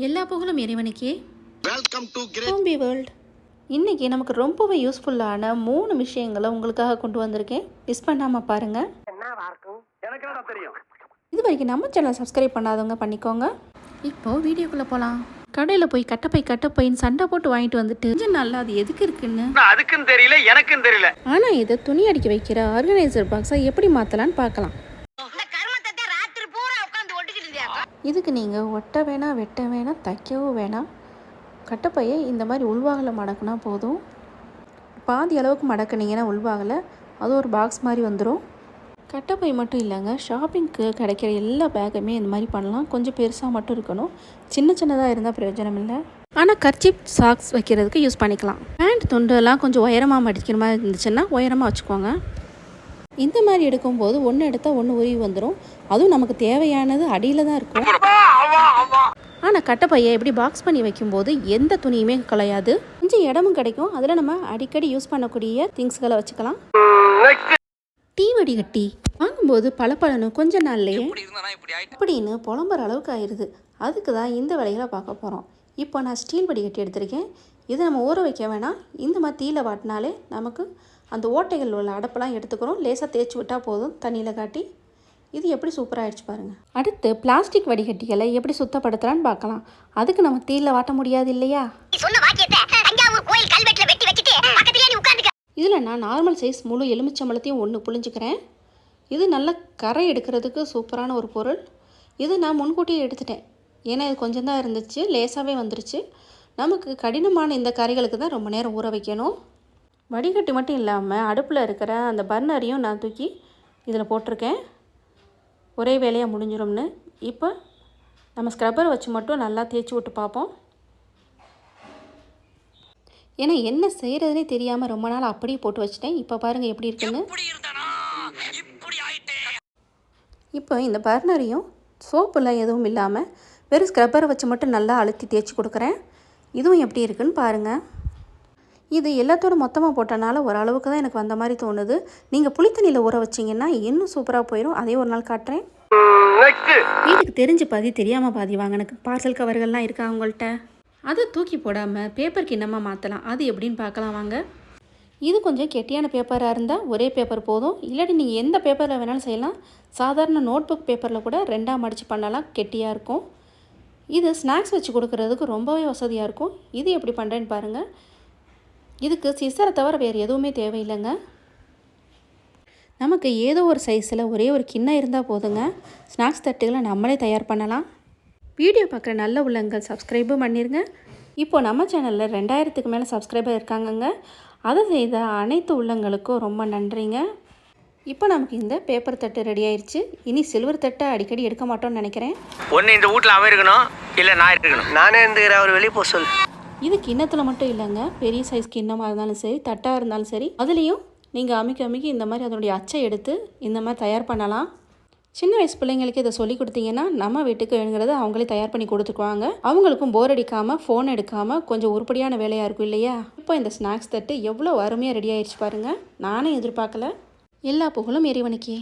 எல்லா புகழும் இறைவனுக்கே. வெல்கம் டு ஹோம்பி வேர்ல்ட். இன்றைக்கி நமக்கு ரொம்பவே யூஸ்ஃபுல்லான 3 விஷயங்களை உங்களுக்காக கொண்டு வந்திருக்கேன். மிஸ் பண்ணாமல் பாருங்கள். இது வரைக்கும் நம்ம சேனல் சப்ஸ்கிரைப் பண்ணாதவங்க பண்ணிக்கோங்க. இப்போது வீடியோக்குள்ளே போகலாம். கடையில் போய் கட்டப்பைன்னு சண்டை போட்டு வாங்கிட்டு வந்துட்டு கொஞ்சம் நல்லா அது எதுக்கு இருக்குன்னு அதுக்கும் தெரியல எனக்கும் தெரியல. ஆனால் இதை துணி அடிக்க வைக்கிற ஆர்கனைசர் பாக்ஸை எப்படி மாற்றலான்னு பார்க்கலாம். இதுக்கு நீங்கள் ஒட்ட வேணாம், வெட்ட வேணாம், தைக்கவும் வேணாம். கட்டப்பையை இந்த மாதிரி உள்வாகலை மடக்குனா போதும். பாதி அளவுக்கு மடக்குனீங்கன்னா உள்வாகலை அது ஒரு பாக்ஸ் மாதிரி வந்துடும். கட்டப்பை மட்டும் இல்லைங்க, ஷாப்பிங்க்கு கிடைக்கிற எல்லா பேக்குமே இந்த மாதிரி பண்ணலாம். கொஞ்சம் பெருசாக மட்டும் இருக்கணும், சின்னதாக இருந்தால் பிரயோஜனம் இல்லை. ஆனால் கர்ச்சீப் சாக்ஸ் வைக்கிறதுக்கு யூஸ் பண்ணிக்கலாம். பேண்ட் துண்டெல்லாம் கொஞ்சம் உயரமாக மடிக்கிற மாதிரி இருந்துச்சுன்னா உயரமாக வச்சுக்கோங்க. இந்த மாதிரி எடுக்கும்போது ஒன்று எடுத்தால் ஒன்று உருவி வந்துடும். அதுவும் நமக்கு தேவையானது அடியில் தான் இருக்கும். ஆனால் கட்டப்பையை எப்படி பாக்ஸ் பண்ணி வைக்கும்போது எந்த துணியுமே கலையாது, கொஞ்சம் இடமும் கிடைக்கும். அதில் நம்ம அடிக்கடி யூஸ் பண்ணக்கூடிய திங்ஸ்களை வச்சுக்கலாம். டீ வடிகட்டி வாங்கும்போது பளபளன்னு கொஞ்ச நாள்லையே அப்படின்னு புலம்புற அளவுக்கு ஆயிடுது. அதுக்கு தான் இந்த வேலைகளை பார்க்க போகிறோம். இப்போ நான் ஸ்டீல் வடிகட்டி எடுத்திருக்கேன். இதை நம்ம ஊற வைக்க வேணாம். இந்த மாதிரி தீயில வாட்டினாலே நமக்கு அந்த ஓட்டைகள் உள்ள அடப்பெல்லாம் எடுத்துக்கிறோம். லேசாக தேய்ச்சி விட்டால் போதும் தண்ணியில் காட்டி. இது எப்படி சூப்பராக ஆயிடுச்சு பாருங்கள். அடுத்து பிளாஸ்டிக் வடிகட்டிகளை எப்படி சுத்தப்படுத்தலான்னு பார்க்கலாம். அதுக்கு நம்ம தீயில வாட்ட முடியாது இல்லையா. இதில் நான் நார்மல் சைஸ் முழு எலுமிச்சம்பழத்தையும் ஒன்று புழிஞ்சிக்கிறேன். இது நல்ல கரை எடுக்கிறதுக்கு சூப்பரான ஒரு பொருள். இது நான் முன்கூட்டியே எடுத்துட்டேன், ஏன்னா இது கொஞ்சம் தான் இருந்துச்சு, லேசாகவே வந்துருச்சு. நமக்கு கடினமான இந்த கரைகளுக்கு தான் ரொம்ப நேரம் ஊற வைக்கணும். வடிகட்டி மட்டும் இல்லாமல் அடுப்பில் இருக்கிற அந்த பர்னரையும் நான் தூக்கி இதில் போட்டிருக்கேன். ஒரே வேலையாக முடிஞ்சிடும்னு. இப்போ நம்ம ஸ்க்ரப்பர் வச்சு மட்டும் நல்லா தேய்ச்சி விட்டு பார்ப்போம். ஏன்னா என்ன செய்கிறதுனே தெரியாமல் ரொம்ப நாள் அப்படியே போட்டு வச்சுட்டேன். இப்போ பாருங்கள் எப்படி இருக்குன்னு. இப்போ இந்த பர்னரையும் சோப்புலாம் எதுவும் இல்லாமல் வெறும் ஸ்க்ரப்பரை வச்சு மட்டும் நல்லா அழுத்தி தேய்ச்சி கொடுக்குறேன். இதுவும் எப்படி இருக்குன்னு பாருங்கள். இது எல்லாத்தோட மொத்தமாக போட்டனால ஓரளவுக்கு தான் எனக்கு வந்த மாதிரி தோணுது. நீங்கள் புளித்தண்ணியில் ஊற வச்சிங்கன்னா இன்னும் சூப்பராக போயிடும். அதே ஒரு நாள் காட்டுறேன். வீட்டுக்கு தெரிஞ்சு பாதி தெரியாமல் பாதி வாங்கினக்கு பார்சல் கவர்கள்லாம் இருக்கா அவங்கள்ட்ட. அதை தூக்கி போடாமல் பேப்பர் கிண்ணமாக மாற்றலாம். அது எப்படின்னு பார்க்கலாம் வாங்க. இது கொஞ்சம் கெட்டியான பேப்பராக இருந்தால் ஒரே பேப்பர் போதும். இல்லாட்டி நீங்கள் எந்த பேப்பரில் வேணாலும் செய்யலாம். சாதாரண நோட் புக் பேப்பரில் கூட 2ஆக மடித்து பண்ணலாம், கெட்டியாக இருக்கும். இது ஸ்நாக்ஸ் வச்சு கொடுக்கறதுக்கு ரொம்பவே வசதியாக இருக்கும். இது எப்படி பண்ணுறேன்னு பாருங்கள். இதுக்கு சிசரை தவிர வேறு எதுவுமே தேவையில்லைங்க. நமக்கு ஏதோ ஒரு சைஸில் ஒரே ஒரு கிண்ணம் இருந்தால் போதுங்க. ஸ்நாக்ஸ் தட்டுகளை நம்மளே தயார் பண்ணலாம். வீடியோ பார்க்குற நல்ல உள்ளங்கள் சப்ஸ்கிரைபும் பண்ணிடுங்க. இப்போது நம்ம சேனலில் 2000க்கு மேலே சப்ஸ்கிரைபர் இருக்காங்கங்க. அதை செய்த அனைத்து உள்ளங்களுக்கும் ரொம்ப நன்றிங்க. இப்போ நமக்கு இந்த பேப்பர் தட்டு ரெடி ஆயிடுச்சு. இனி சில்வர் தட்டை அடிக்கடி எடுக்க மாட்டோம்னு நினைக்கிறேன். ஒன்று இந்த வீட்டில் அவன் இருக்கணும், இல்லை நான் இருக்கணும். நானே இருந்துக்கிறேன், அவர் வெளியே போக சொல். இது கிண்ணத்தில் மட்டும் இல்லைங்க, பெரிய சைஸ் கிண்ணமாக இருந்தாலும் சரி, தட்டாக இருந்தாலும் சரி, அதுலேயும் நீங்கள் அமைக்க இந்த மாதிரி அதனுடைய அச்சை எடுத்து இந்த மாதிரி தயார் பண்ணலாம். சின்ன வயசு பிள்ளைங்களுக்கு இதை சொல்லி கொடுத்தீங்கன்னா நம்ம வீட்டுக்கு வேணுங்கிறத அவங்களே தயார் பண்ணி கொடுத்துக்குவாங்க. அவங்களுக்கும் போர் அடிக்காமல், ஃபோன் எடுக்காமல் கொஞ்சம் உருப்படியான வேலையாக இருக்கும் இல்லையா. இப்போ இந்த ஸ்நாக்ஸ் தட்டு எவ்வளோ அருமையாக ரெடி ஆயிடுச்சு பாருங்கள். நானே எதிர்பார்க்கல. எல்லா புகழும் இறைவனுக்கே.